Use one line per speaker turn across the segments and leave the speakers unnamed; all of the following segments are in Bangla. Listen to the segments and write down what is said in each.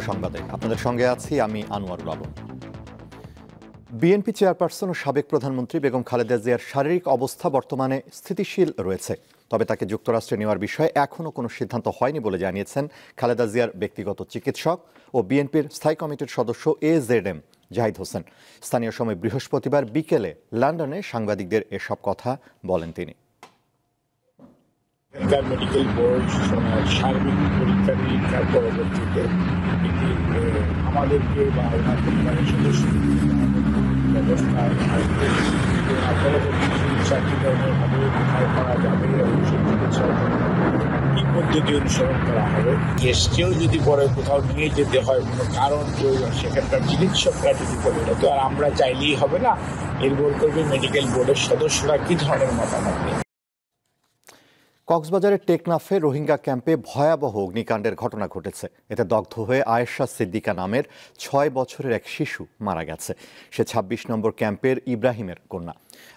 সংবাদে আপনাদের সঙ্গে আছি আমি আনোয়ারুল আলম। বিএনপি চেয়ারপারসন ও সাবেক প্রধানমন্ত্রী বেগম খালেদা জিয়ার শারীরিক অবস্থা বর্তমানে স্থিতিশীল রয়েছে, তবে তাকে যুক্তরাষ্ট্রে নেওয়ার বিষয়ে এখনও কোনো সিদ্ধান্ত হয়নি বলে জানিয়েছেন খালেদা জিয়ার ব্যক্তিগত চিকিৎসক ও বিএনপির স্থায়ী কমিটির সদস্য AZM জাহিদ হোসেন। স্থানীয় সময় বৃহস্পতিবার বিকেলে লন্ডনে সাংবাদিকদের এসব কথা বলেন তিনি।
মেডিকেল বোর্ড সার্বিক পরীক্ষা নিরীক্ষার পরবর্তীতে এটি আমাদেরকে বা ওনার পরিবারের সদস্য ব্যবস্থায় পরবর্তী চিকিৎসা কী ধরনেরভাবে কোথায় করা যাবে এবং সেই চিকিৎসার কী পদ্ধতি অনুসরণ করা হবে। দেশকেও যদি পরে কোথাও নিয়ে যেতে হয় কোনো কারণ প্রয়োজন, সেখানকার চিকিৎসকরা যদি বলে, তো আর আমরা চাইলেই হবে না, নির্ভর করবে মেডিকেল বোর্ডের সদস্যরা কী ধরনের মতামত দেয়।
কক্সবাজারের টেকনাফে রোহিঙ্গা ক্যাম্পে ভয়াবহ অগ্নিকাণ্ডের ঘটনা ঘটেছে। এতে দগ্ধ হয়ে আয়েশা সিদ্দিকা নামের ৬ বছরের এক শিশু মারা গেছে। সে ২৬ নম্বর ক্যাম্পের ইব্রাহিমের কন্যা।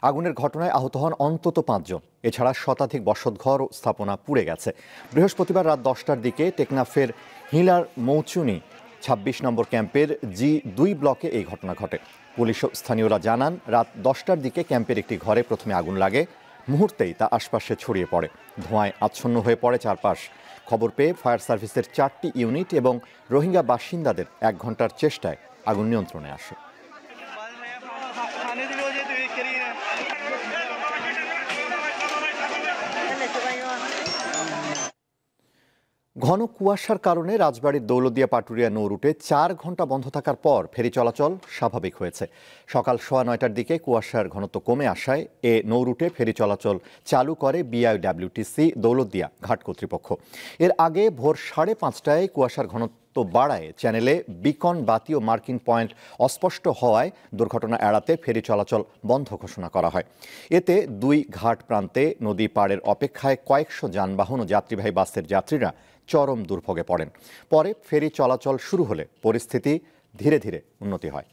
আগুনের ঘটনায় আহত হন অন্তত ৫ জন। এছাড়া শতাধিক বসতঘর ও স্থাপনা পুড়ে গেছে। বৃহস্পতিবার রাত ১০টার দিকে টেকনাফের হিলার মৌচুনি ২৬ নম্বর ক্যাম্পের G2 ব্লকে এই ঘটনা ঘটে। পুলিশ ও স্থানীয়রা জানান, রাত ১০টার দিকে ক্যাম্পের একটি ঘরে প্রথমে আগুন লাগে। মুহূর্তেই তা আশপাশে ছড়িয়ে পড়ে। ধোঁয়ায় আচ্ছন্ন হয়ে পড়ে চারপাশ। খবর পেয়ে ফায়ার সার্ভিসের ৪টি ইউনিট এবং রোহিঙ্গা বাসিন্দাদের ১ ঘন্টার চেষ্টায় আগুন নিয়ন্ত্রণে আসে। ঘন কুয়াশার কারণে রাজবাড়ীর দৌলতদিয়া পাটুরিয়া নৌ রুটে ৪ ঘন্টা বন্ধ থাকার পর ফেরি চলাচল স্বাভাবিক হয়েছে। সকাল ৯:৩০টার দিকে কুয়াশার ঘনত্ব কমে আসায় এ নৌ রুটে ফেরি চলাচল চালু করে BIWTC দৌলতদিয়া ঘাট কর্তৃপক্ষ। এর আগে ভোর ৫:৩০টায় কুয়াশার ঘনত্ব বাড়ায় চ্যানেলে বিকন বাতি ও মার্কিং পয়েন্ট অস্পষ্ট হওয়ায় দুর্ঘটনা এড়াতে ফেরি চলাচল বন্ধ ঘোষণা করা হয়। এতে ২ ঘাট প্রান্তে নদী পাড়ের অপেক্ষায় কয়েকশো যানবাহন ও যাত্রীবাহী বাসের যাত্রীরা চরম দুর্ভোগে পড়েন। পরে ফেরি চলাচল শুরু হলে পরিস্থিতি ধীরে ধীরে উন্নতি হয়।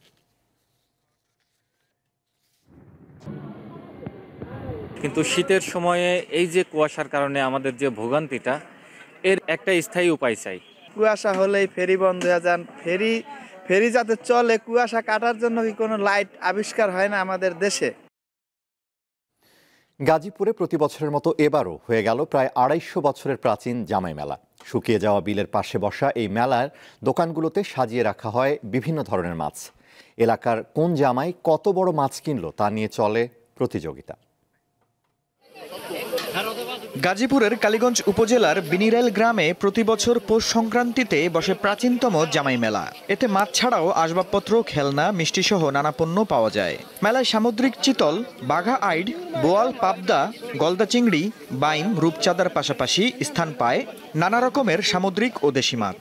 কিন্তু শীতের সময়ে এই যে কুয়াশার কারণে আমাদের যে ভোগান্তিটা, এর একটা স্থায়ী উপায় চাই।
কুয়াশা হলেই ফেরি বন্ধ হয়ে যান, ফেরি যাতে চলে, কুয়াশা কাটার জন্য কি কোনো লাইট আবিষ্কার হয় না আমাদের দেশে?
গাজীপুরে প্রতি বছরের মতো এবারও হয়ে গেল প্রায় ২৫০ বছরের প্রাচীন জামাই মেলা। শুকিয়ে যাওয়া বিলের পাশে বসা এই মেলার দোকানগুলোতে সাজিয়ে রাখা হয় বিভিন্ন ধরনের মাছ। এলাকার কোন জামাই কত বড় মাছ কিনলো তা নিয়ে চলে প্রতিযোগিতা।
গাজীপুরের কালীগঞ্জ উপজেলার বিনিরাইল গ্রামে প্রতি বছর পৌষ সংক্রান্তিতে বসে প্রাচীনতম জামাই মেলা। এতে মাছ ছাড়াও আসবাবপত্র, খেলনা, মিষ্টিসহ নানা পণ্য পাওয়া যায়। মেলায় সামুদ্রিক চিতল, বাঘা আইড, বোয়াল, পাবদা, গলদা চিংড়ি, বাইম, রূপচাঁদার পাশাপাশি স্থান পায় নানা রকমের সামুদ্রিক ও দেশি মাছ।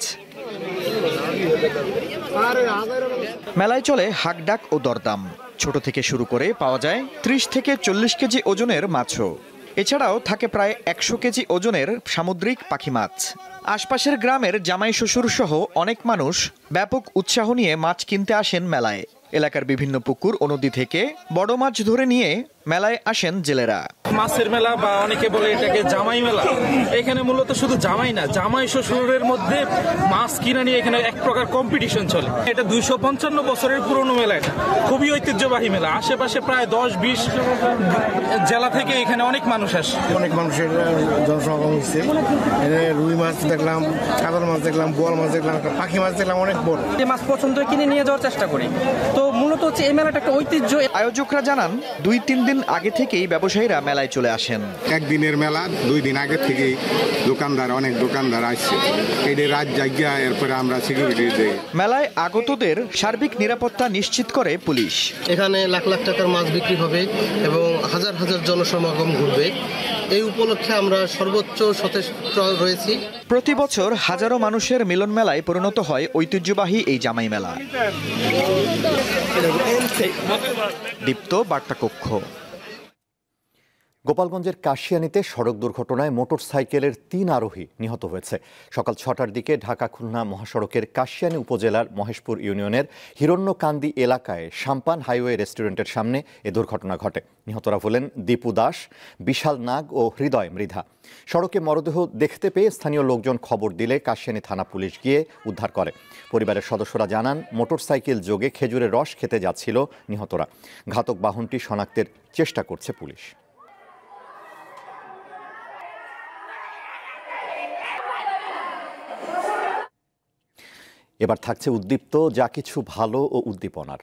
মেলায় চলে হাকডাক ও দরদাম। ছোট থেকে শুরু করে পাওয়া যায় ৩০ থেকে ৪০ কেজি ওজনের মাছও। এছাড়াও থাকে প্রায় ১০০ কেজি ওজনের সামুদ্রিক পাখি মাছ। আশপাশের গ্রামের জামাই শ্বশুর সহ অনেক মানুষ ব্যাপক উৎসাহ নিয়ে মাছ কিনতে আসেন মেলায়। এলাকার বিভিন্ন পুকুর ও নদী থেকে বড় মাছ ধরে নিয়ে মেলায় আসেন জেলেরা।
মাছের মেলা বা অনেকে বলে এটাকে জামাই মেলা। এখানে মূলত শুধু জামাই না, জামাই শ্বশুরের মধ্যে মাছ কিনা নিয়ে এখানে এক প্রকার কম্পিটিশন চলে। এটা ২৫৫ বছরের পুরনো মেলা। এটা খুবই ঐতিহ্যবাহী মেলা। আশেপাশে প্রায় ১০-২০ জেলা থেকে এখানে অনেক মানুষ আসে।
অনেক মানুষের জনসমাগম হচ্ছে। রুই মাছ দেখলাম, কাতল মাছ দেখলাম, বোয়াল মাছ দেখলাম, পাখি মাছ দেখলাম অনেক বড়।
এই মাছ পছন্দ কিনে নিয়ে যাওয়ার চেষ্টা করি। তো মূলত হচ্ছে এই মেলাটা একটা ঐতিহ্য।
আয়োজকরা জানান ২-৩ দিন আগে থেকেই ব্যবসায়ীরা মেলায় চলে আসেন।
একদিনের মেলা ২ দিন আগে থেকেই অনেক দোকানদার আসছে। এটা রাত জায়গা, এরপরে আমরা সিকিউরিটি দেই।
মেলায় আগতদের সার্বিক নিরাপত্তা নিশ্চিত করে পুলিশ।
এখানে লাখ লাখ টাকার মাছ বিক্রি হবে এবং হাজার হাজার জনসমাগম ঘটবে। এই উপলক্ষে আমরা সর্বোচ্চ সচেষ্ট রয়েছি।
প্রতি বছর হাজারো মানুষের মিলন মেলায় পরিণত হয় ঐতিহ্যবাহী এই জামাই মেলা। দীপ্ত বার্তা কক্ষ।
গোপালগঞ্জের কাশিয়ানীতে সড়ক দুর্ঘটনায় মোটরসাইকেলের ৩ আরোহী নিহত হয়েছে। সকাল ৬টার দিকে ঢাকা খুলনা মহাসড়কের কাশিয়ানী উপজেলার মহেশপুর ইউনিয়নের হিরণ্যকান্দি এলাকায় সাম্পান হাইওয়ে রেস্টুরেন্টের সামনে এ দুর্ঘটনা ঘটে। নিহতরা হলেন দীপু দাস, বিশাল নাগ ও হৃদয় মৃধা। সড়কে মরদেহ দেখতে পেয়ে স্থানীয় লোকজন খবর দিলে কাশিয়ানী থানা পুলিশ গিয়ে উদ্ধার করে। পরিবারের সদস্যরা জানান, মোটরসাইকেল যোগে খেজুরের রস খেতে যাচ্ছিল নিহতরা। ঘাতক বাহনটি শনাক্তের চেষ্টা করছে পুলিশ। এবার থাকছে উদ্দীপ্ত যা কিছু ভালো ও উদ্দীপনার।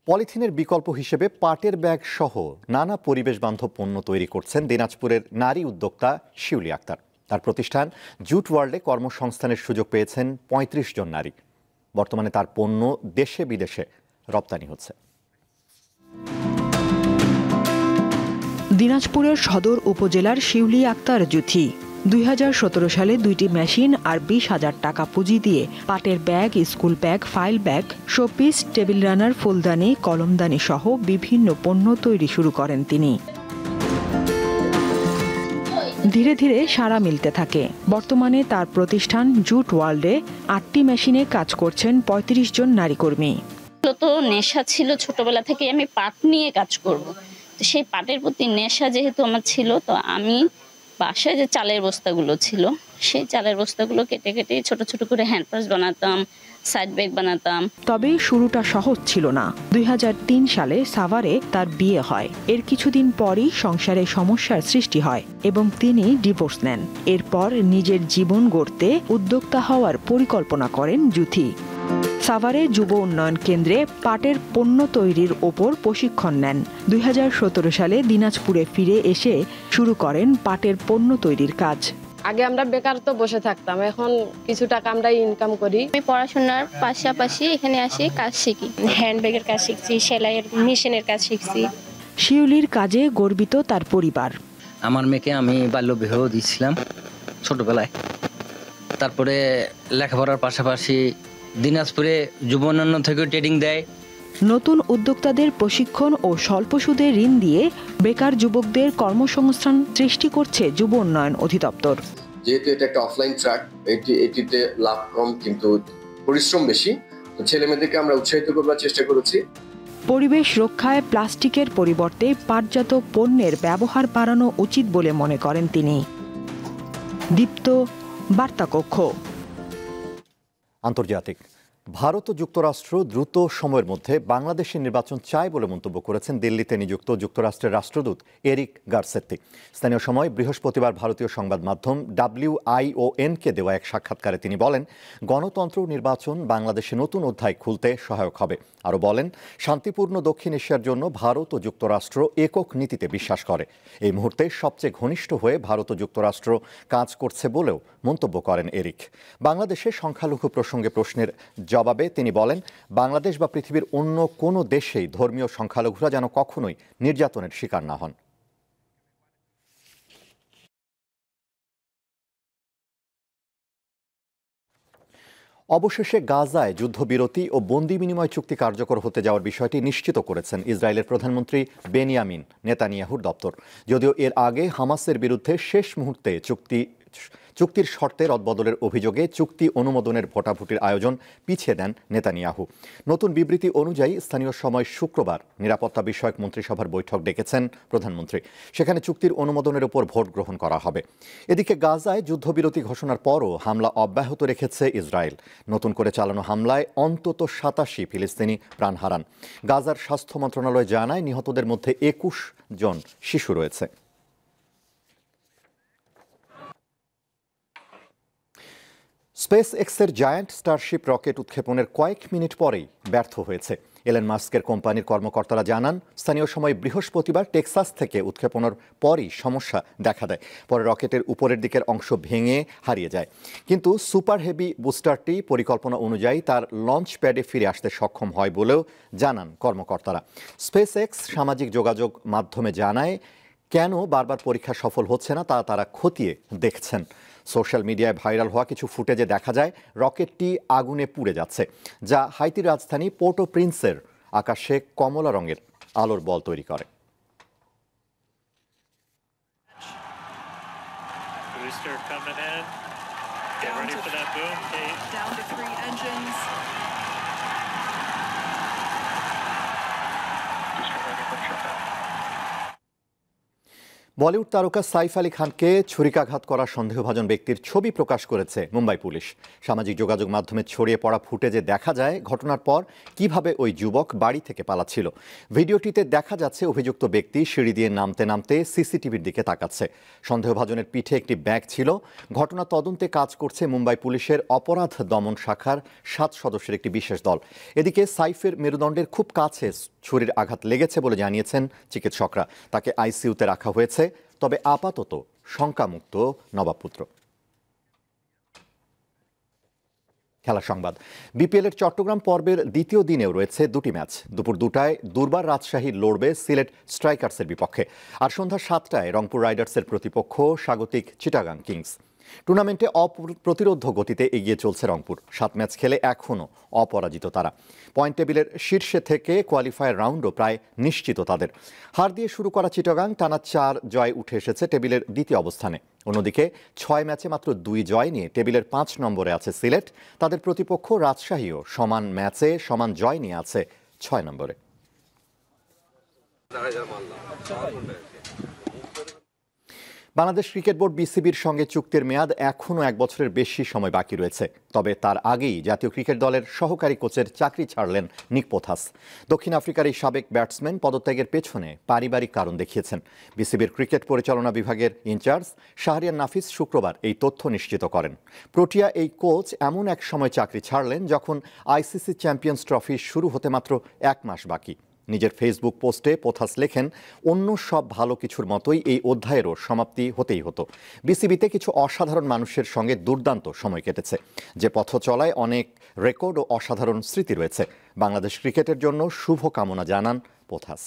পলিথিনের বিকল্প হিসেবে পাটের ব্যাগ সহ নানা পরিবেশ বান্ধব পণ্য তৈরি করছেন দিনাজপুরের নারী উদ্যোক্তা শিউলি আক্তার। তার প্রতিষ্ঠান জুট ওয়ার্ল্ডে কর্মসংস্থানের সুযোগ পেয়েছেন ৩৫ জন নারী। বর্তমানে তার পণ্য দেশে বিদেশে রপ্তানি হচ্ছে।
দিনাজপুরের সদর উপজেলার শিউলি আক্তার জুথি 2017 সালে 2টি মেশিন আর 20,000 টাকা পুঁজি দিয়ে পাটের bag, school bag, file bag, showpiece, table runner, ফুলদানি, কলমদানি সহ বিভিন্ন পণ্য তৈরি শুরু করেন তিনি। ধীরে ধীরে সাড়া মিলতে থাকে। বর্তমানে তার প্রতিষ্ঠান জুট ওয়ার্ল্ডে 8টি মেশিনে কাজ করছেন 35 জন নারী কর্মী।
তো নেশা ছিল ছোটবেলা থেকে আমি পাট নিয়ে কাজ করব। তো সেই পাটের প্রতি নেশা যেহেতু আমার ছিল, তো আমি বাসায় যে চালের বস্তাগুলো ছিল সেই চালের বস্তাগুলো কেটে কেটে ছোট ছোট করে হ্যান্ড পার্স বানাতাম, সাইড ব্যাগ বানাতাম।
তবে শুরুটা সহজ ছিল না। 2003 সালে সাভারে তার বিয়ে হয়। এর কিছুদিন পরই সংসারে সমস্যার সৃষ্টি হয় এবং তিনি ডিভোর্স নেন। এরপর নিজের জীবন গড়তে উদ্যোক্তা হওয়ার পরিকল্পনা করেন জুথি। সাভারে যুব উন্নয়ন কেন্দ্রে পাটের পণ্য তৈরির ওপর প্রশিক্ষণ নেন। 2017 সালে দিনাজপুরে ফিরে এসে শুরু করেন পাটের পণ্য তৈরির কাজ।
আগে আমরা বেকার তো বসে থাকতাম, এখন কিছু টাকা আমরা ইনকাম করি।
আমি পড়াশোনার পাশাপাশি এখানে আসি, কাজ শিখি। হ্যান্ডব্যাগের কাজ শিখছি, সেলাইয়ের মেশিনের কাজ শিখছি।
শিউলির কাজে গর্বিত তার পরিবার।
আমার মেয়েকে আমি বাল্যবিবাহ দিয়েছিলাম ছোটবেলায়। তারপরে লেখাপড়ার পাশাপাশি দিনাজপুরে যুব উন্নয়ন থেকে ট্রেনিং দেয়।
নতুন উদ্যোক্তাদের প্রশিক্ষণ ও স্বল্প সুদে ঋণ দিয়ে বেকার যুবকদের কর্মসংস্থান সৃষ্টি করছে যুব উন্নয়ন অধিদপ্তর।
যেহেতু এটা একটা অফলাইন ট্র্যাক, এটিতে লাভ কম কিন্তু পরিশ্রম বেশি। ছেলে মেয়েদেরকে আমরা উৎসাহিত করবার চেষ্টা করেছি।
পরিবেশ রক্ষায় প্লাস্টিকের পরিবর্তে পাটজাত পণ্যের ব্যবহার বাড়ানো উচিত বলে মনে করেন তিনি। দীপ্ত, বার্তা কক্ষ।
আন্তর্জাতিক। ভারত ও যুক্তরাষ্ট্র দ্রুত সময়ের মধ্যে বাংলাদেশের নির্বাচন চায় বলে মন্তব্য করেছেন দিল্লিতে নিযুক্ত যুক্তরাষ্ট্রের রাষ্ট্রদূত এরিক গারসেত্তি। স্থানীয় সময় বৃহস্পতিবার ভারতীয় সংবাদ মাধ্যম WION-কে দেওয়া এক সাক্ষাৎকারে তিনি বলেন, গণতন্ত্র নির্বাচন বাংলাদেশে নতুন অধ্যায় খুলতে সহায়ক হবে। আরও বলেন, শান্তিপূর্ণ দক্ষিণ এশিয়ার জন্য ভারত ও যুক্তরাষ্ট্র একক নীতিতে বিশ্বাস করে। এই মুহূর্তে সবচেয়ে ঘনিষ্ঠ হয়ে ভারত ও যুক্তরাষ্ট্র কাজ করছে বলেও মন্তব্য করেন এরিক। বাংলাদেশে সংখ্যালঘু প্রসঙ্গে প্রশ্নের জবাবে তিনি বলেন, বাংলাদেশ বা পৃথিবীর অন্য কোনো দেশেই ধর্মীয় সংখ্যালঘুরা যেন কখনোই নির্যাতনের শিকার না হন। অবশেষে গাজায় যুদ্ধবিরতি ও বন্দি বিনিময় চুক্তি কার্যকর হতে যাওয়ার বিষয়টি নিশ্চিত করেছেন ইসরায়েলের প্রধানমন্ত্রী বেনিয়ামিন নেতানিয়াহুর দপ্তর। যদিও এর আগে হামাসের বিরুদ্ধে শেষ মুহূর্তে চুক্তির শর্তে রদবদলের অভিযোগে চুক্তি অনুমোদনের ভোটাভুটির আয়োজন পিছিয়ে দেন নেতানিয়াহু। নতুন বিবৃতি অনুযায়ী স্থানীয় সময় শুক্রবার নিরাপত্তা বিষয়ক মন্ত্রিসভার বৈঠক ডেকেছেন প্রধানমন্ত্রী। সেখানে চুক্তির অনুমোদনের উপর ভোট গ্রহণ করা হবে। এদিকে গাজায় যুদ্ধবিরতি ঘোষণার পরও হামলা অব্যাহত রেখেছে ইসরায়েল। নতুন করে চালানো হামলায় অন্তত 87 ফিলিস্তিনি প্রাণ হারান। গাজার স্বাস্থ্য মন্ত্রণালয় জানায়, নিহতদের মধ্যে 21 জন শিশু রয়েছে। স্পেস এক্সের জায়ান্ট স্টারশিপ রকেট উৎক্ষেপণের কয়েক মিনিট পরেই ব্যর্থ হয়েছে। এলন মাস্কের কোম্পানির কর্মকর্তারা জানান, স্থানীয় সময় বৃহস্পতিবার টেক্সাস থেকে উৎক্ষেপণের পরই সমস্যা দেখা দেয়। পরে রকেটের উপরের দিকের অংশ ভেঙে হারিয়ে যায়। কিন্তু সুপার হেভি বুস্টারটি পরিকল্পনা অনুযায়ী তার লঞ্চ প্যাডে ফিরে আসতে সক্ষম হয় বলেও জানান কর্মকর্তারা। স্পেস এক্স সামাজিক যোগাযোগ মাধ্যমে জানায়, কেন বারবার পরীক্ষা সফল হচ্ছে না তা তারা খতিয়ে দেখছেন। সোশ্যাল মিডিয়ায় ভাইরাল হওয়া কিছু ফুটেজে দেখা যায় রকেটটি আগুনে পুড়ে যাচ্ছে, যা হাইতির রাজধানী পোর্ট ও প্রিন্সের আকাশে কমলা রঙের আলোর বল তৈরি করে। বলিউড তারকা সাইফ আলী খানকে ছুরিকাঘাত করা সন্দেহভাজন ব্যক্তির ছবি প্রকাশ করেছে মুম্বাই পুলিশ। সামাজিক যোগাযোগ মাধ্যমে ছড়িয়ে পড়া ফুটেজে দেখা যায় ঘটনার পর কিভাবে ওই যুবক বাড়ি থেকে পালাচ্ছিল। ভিডিওটিতে দেখা যাচ্ছে অভিযুক্ত ব্যক্তি সিঁড়ি দিয়ে নামতে নামতে সিসিটিভির দিকে তাকাচ্ছে। সন্দেহভাজনের পিঠে একটি ব্যাগ ছিল। ঘটনা তদন্তে কাজ করছে মুম্বাই পুলিশের অপরাধ দমন শাখার 7 সদস্যের একটি বিশেষ দল। এদিকে সাইফের মেরুদণ্ডের খুব কাছে ছুরির আঘাত লেগেছে বলে জানিয়েছেন চিকিৎসকরা। তাকে আইসিইউতে রাখা হয়েছে, তবে আপাতত শঙ্কামুক্ত নবাবপুত্র। খেলা সংবাদ। বিপিএল এর চট্টগ্রাম পর্বের দ্বিতীয় দিনেও রয়েছে 2টি ম্যাচ। দুপুর 2টায় দুর্বার রাজশাহী লড়বে সিলেট স্ট্রাইকার্সের বিপক্ষে, আর সন্ধ্যা 7টায় রংপুর রাইডার্সের প্রতিপক্ষ স্বাগতিক চিটাগাং কিংস। টুর্নামেন্টে অপ্রতিরোধ্য গতিতে এগিয়ে চলছে রংপুর। 7 ম্যাচ খেলে এখনও অপরাজিত তারা। পয়েন্ট টেবিলের শীর্ষে থেকে কোয়ালিফায়ার রাউন্ডও প্রায় নিশ্চিত তাদের। হার দিয়ে শুরু করা চিটাগাং টানা 4 জয় উঠে এসেছে টেবিলের দ্বিতীয় অবস্থানে। অন্যদিকে 6 ম্যাচে মাত্র 2 জয় নিয়ে টেবিলের 5 নম্বরে আছে সিলেট। তাদের প্রতিপক্ষ রাজশাহীও সমান ম্যাচে সমান জয় নিয়ে আছে 6 নম্বরে। বাংলাদেশ ক্রিকেট বোর্ড বিসিবির সঙ্গে চুক্তির মেয়াদ এখনও 1 বছরের বেশি সময় বাকি রয়েছে। তবে তার আগেই জাতীয় ক্রিকেট দলের সহকারী কোচের চাকরি ছাড়লেন নিক পোথাস। দক্ষিণ আফ্রিকার এই সাবেক ব্যাটসম্যান পদত্যাগের পেছনে পারিবারিক কারণ দেখিয়েছেন। বিসিবির ক্রিকেট পরিচালনা বিভাগের ইনচার্জ শাহরিয়ার নাফিস শুক্রবার এই তথ্য নিশ্চিত করেন। প্রোটিয়া এই কোচ এমন এক সময় চাকরি ছাড়লেন যখন আইসিসি চ্যাম্পিয়ন্স ট্রফি শুরু হতে মাত্র 1 মাস বাকি। নিজের ফেসবুক পোস্টে পোথাস লেখেন, অন্য সব ভালো কিছুর মতোই এই অধ্যায়েরও সমাপ্তি হতেই হতো। বিসিবিতে কিছু অসাধারণ মানুষের সঙ্গে দুর্দান্ত সময় কেটেছে, যে পথ চলায় অনেক রেকর্ড ও অসাধারণ স্মৃতি রয়েছে। বাংলাদেশ ক্রিকেটের জন্য শুভ কামনা জানান পোথাস।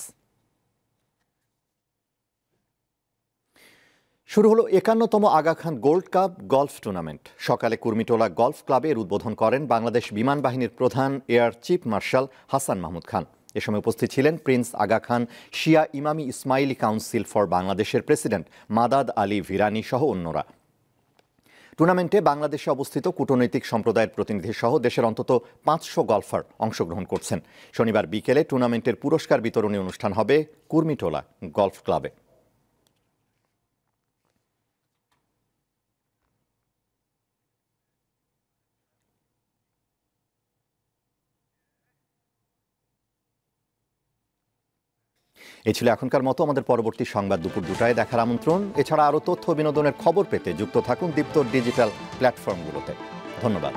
শুরু হলো 51তম Aga Khan gold cup golf tournament. সকালে কুর্মিটোলা গলফ ক্লাবে এর উদ্বোধন করেন বাংলাদেশ বিমান বাহিনীর প্রধান air chief marshal Hasan Mahmud Khan. এ সময় উপস্থিত ছিলেন prince Aga Khan Shia Imami Ismaili council for বাংলাদেশের প্রেসিডেন্ট মাদাদ আলী ভিরানি সহ অন্যরা। টুর্নামেন্টে বাংলাদেশে অবস্থিত কূটনৈতিক সম্প্রদায়ের প্রতিনিধি সহ দেশের অন্তত 500 গলফার অংশগ্রহণ করছেন। শনিবার বিকেলে টুর্নামেন্টের পুরস্কার বিতরণী অনুষ্ঠান হবে কুর্মিটোলা গলফ ক্লাবে। এই ছিল এখনকার মতো। আমাদের পরবর্তী সংবাদ দুপুর 2টায় দেখার আমন্ত্রণ। এছাড়া আরও তথ্য বিনোদনের খবর পেতে যুক্ত থাকুন দীপ্ত ডিজিটাল প্ল্যাটফর্মগুলোতে। ধন্যবাদ।